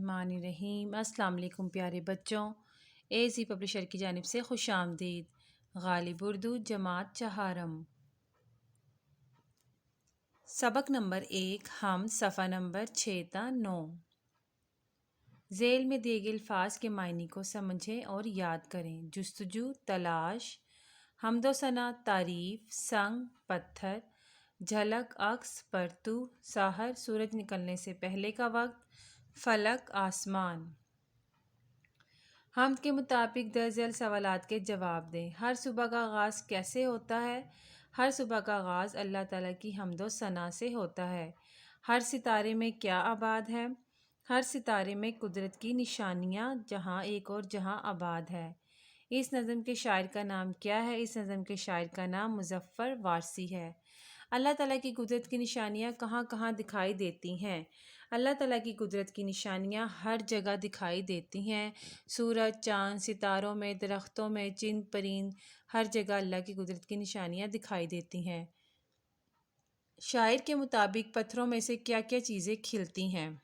बिस्मिल्लाहिर्रहमानिर्रहीम। अस्सलाम वालेकुम प्यारे बच्चों, एसी पब्लिशर की जानिब से खुश आमदीद। गालिब उर्दू जमात चहारम, सबक नंबर 1, हम सफ़ा नंबर 6 ता 9। ज़ेल में दिए गए अल्फाज के मायने को समझें और याद करें। जुस्तजू, तलाश, हम्दो सना, तारीफ़, संग, पत्थर, झलक, अक्स, परतू, साहर, सूरज निकलने से पहले का वक्त, फलक, आसमान। हम के मुताबिक दर्जल सवालात के जवाब दें। हर सुबह का आगाज़ कैसे होता है? हर सुबह का आगाज़ अल्लाह ताला की हम्दो सना से होता है। हर सितारे में क्या आबाद है? हर सितारे में कुदरत की निशानियाँ जहाँ एक और जहाँ आबाद है। इस नज़म के शायर का नाम क्या है? इस नज़म के शायर का नाम मुज़फ़्फ़र वारसी है। अल्लाह ताला की कुदरत की निशानियाँ कहाँ कहाँ दिखाई देती हैं? अल्लाह ताला की कुदरत की निशानियाँ हर जगह दिखाई देती हैं। सूरज, चाँद, सितारों में, दरख्तों में, चिंद परिंद, हर जगह अल्लाह की कुदरत की निशानियाँ दिखाई देती हैं। शायर के मुताबिक पत्थरों में से क्या क्या चीज़ें खिलती हैं?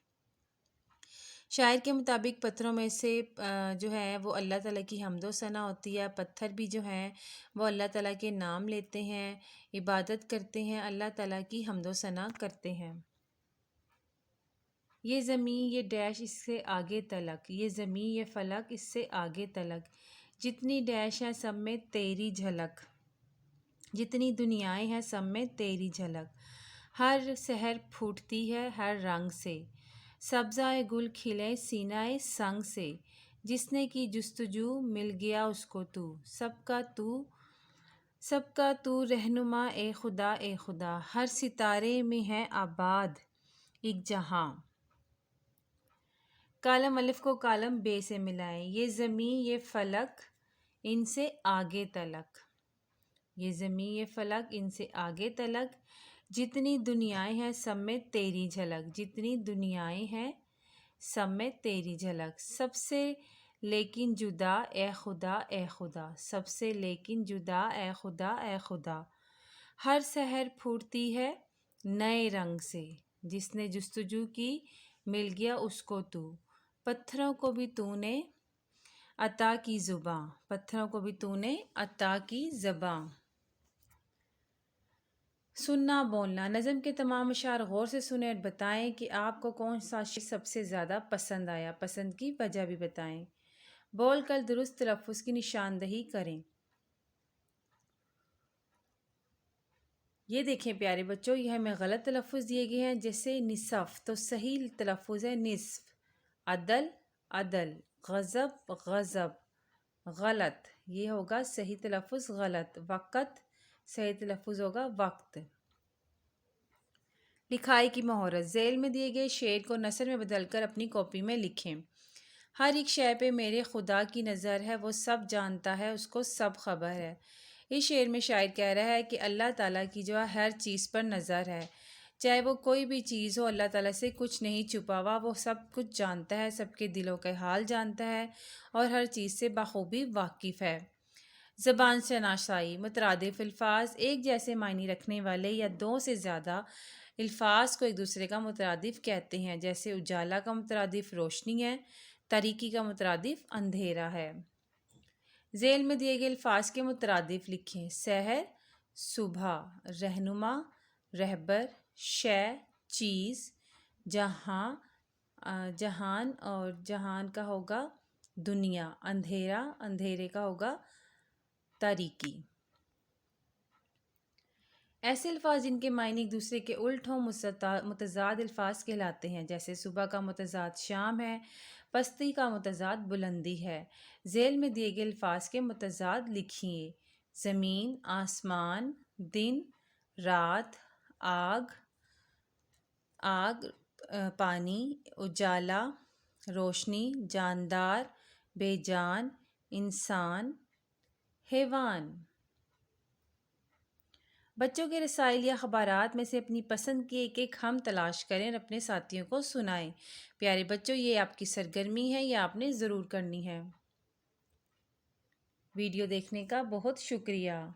शायर के मुताबिक पत्थरों में से जो है वो अल्लाह ताला की हम्दो सना होती है। पत्थर भी जो हैं वो अल्लाह ताला के नाम लेते हैं, इबादत करते हैं, अल्लाह ताला की हम्दो सना करते हैं। ये ज़मीं, ये डैश, इससे आगे तलक, ये ज़मीं, ये फलक, इससे आगे तलक, जितनी डैश है सब में तेरी झलक, जितनी दुनियाएं हैं सब में तेरी झलक, हर सहर फूटती है हर रंग से, सब्ज़ाए गुल खिले सीनाए संग से, जिसने की जुस्तजू मिल गया उसको तू, सबका तू रहनुमा ए खुदा, हर सितारे में है आबाद एक जहां। कालम अलिफ को कालम बे से मिलाएं। ये ज़मीं, ये फ़लक, इनसे आगे तलक, ये ज़मीं, ये फ़लक, इनसे आगे तलक, जितनी दुनियाएं हैं सब में तेरी झलक, जितनी दुनियाएं हैं सब में तेरी झलक, सबसे लेकिन जुदा ए खुदा, सबसे लेकिन जुदा ए खुदा, हर सहर फूटती है नए रंग से, जिसने जुस्तजू की मिल गया उसको तू, पत्थरों को भी तूने अता की ज़ुबां, पत्थरों को भी तूने अता की ज़बां। सुनना बोलना। नज़म के तमाम अशार गौर से सुने और बताएं कि आपको कौन सा शेर सबसे ज़्यादा पसंद आया। पसंद की वजह भी बताएं। बोल कर दुरुस्त तलफ़्फ़ुज़ की निशानदही करें। ये देखें प्यारे बच्चों, ये हमें गलत तलफ़्फ़ुज़ दिए गए हैं। जैसे निसफ़, तो सही तलफ़्फ़ुज़ है निस्फ़, अदल अदल, गज़ब गज़ब, गलत ये होगा सही तलफ़्फ़ुज़ गलत, वक़्त सही तलफ़्फ़ुज़ होगा वक्त। लिखाई की महारत। ज़ेल में दिए गए शेर को नसर में बदलकर अपनी कॉपी में लिखें। हर एक शय पे मेरे खुदा की नज़र है, वो सब जानता है, उसको सब खबर है। इस शेर में शायर कह रहा है कि अल्लाह ताला की जो है हर चीज़ पर नज़र है, चाहे वो कोई भी चीज़ हो, अल्लाह ताला से कुछ नहीं छुपा हुआ, वो सब कुछ जानता है, सबके दिलों के हाल जानता है और हर चीज़ से बखूबी वाकिफ़ है। ज़बान शनासाई। मुतरादिफ अल्फाज एक जैसे मायने रखने वाले या दो से ज़्यादा अल्फाज को एक दूसरे का मुतरादिफ कहते हैं। जैसे उजाला का मुतरादिफ रोशनी है, तारीकी का मुतरादिफ अंधेरा है। ज़ेल में दिए गए अल्फाज के मुतरादिफ लिखें। सहर सुबह, रहनुमा रहबर, शय चीज़, जहाँ जहान और जहान का होगा दुनिया, अंधेरा अंधेरे का होगा तारीकी। ऐसे अल्फाज जिनके मायने एक दूसरे के उल्ट हों मुतज़ाद अल्फाज कहलाते हैं। जैसे सुबह का मुतज़ाद शाम है, पस्ती का मुतज़ाद बुलंदी है। ज़ेल में दिए गए अल्फाज के मुतज़ाद लिखिए। ज़मीन, आसमान, दिन, रात, आग, पानी, उजाला, रोशनी, जानदार, बेजान, इंसान, हैवान। बच्चों के रसाइल या ख़बारात में से अपनी पसंद की एक एक हम तलाश करें और अपने साथियों को सुनाएं। प्यारे बच्चों, ये आपकी सरगर्मी है, ये आपने ज़रूर करनी है। वीडियो देखने का बहुत शुक्रिया।